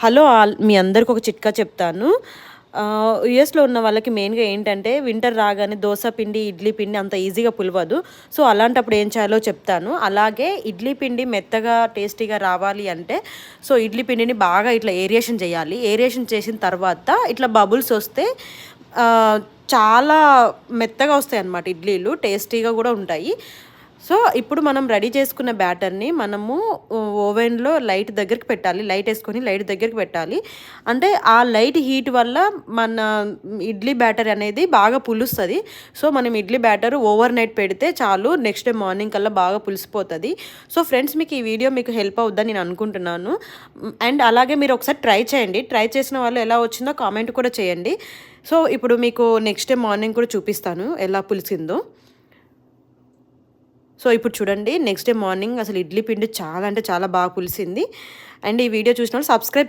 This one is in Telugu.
హలో ఆల్, మీ అందరికి ఒక చిట్కా చెప్తాను. యూఎస్లో ఉన్న వాళ్ళకి మెయిన్గా ఏంటంటే వింటర్ రాగానే దోశ పిండి ఇడ్లీ పిండి అంత ఈజీగా పులవదు. సో అలాంటప్పుడు ఏం చేయాలో చెప్తాను. అలాగే ఇడ్లీ పిండి మెత్తగా టేస్టీగా రావాలి అంటే సో ఇడ్లీ పిండిని బాగా ఇట్లా ఏరియేషన్ చేయాలి. ఏరియేషన్ చేసిన తర్వాత ఇట్లా బబుల్స్ వస్తే చాలా మెత్తగా వస్తాయి అన్నమాట. ఇడ్లీలు టేస్టీగా కూడా ఉంటాయి. సో ఇప్పుడు మనం రెడీ చేసుకున్న బ్యాటర్ని మనము ఓవెన్లో లైట్ దగ్గరికి పెట్టాలి. లైట్ వేసుకొని లైట్ దగ్గరికి పెట్టాలి. అంటే ఆ లైట్ హీట్ వల్ల మన ఇడ్లీ బ్యాటర్ అనేది బాగా పులుస్తుంది. సో మనం ఇడ్లీ బ్యాటర్ ఓవర్ నైట్ పెడితే చాలు, నెక్స్ట్ డే మార్నింగ్ కల్లా బాగా పులిసిపోతుంది. సో ఫ్రెండ్స్, మీకు ఈ వీడియో మీకు హెల్ప్ అవుద్దని నేను అనుకుంటున్నాను. అండ్ అలాగే మీరు ఒకసారి ట్రై చేయండి. ట్రై చేసిన వాళ్ళు ఎలా వచ్చిందో కామెంట్ కూడా చేయండి. సో ఇప్పుడు మీకు నెక్స్ట్ డే మార్నింగ్ కూడా చూపిస్తాను ఎలా పులిసిందో. సో ఇప్పుడు చూడండి, నెక్స్ట్ డే మార్నింగ్ అసలు ఇడ్లీ పిండి చాలా అంటే చాలా బాగా పులిసింది. అండ్ ఈ వీడియో చూసిన వాళ్ళు సబ్స్క్రైబ్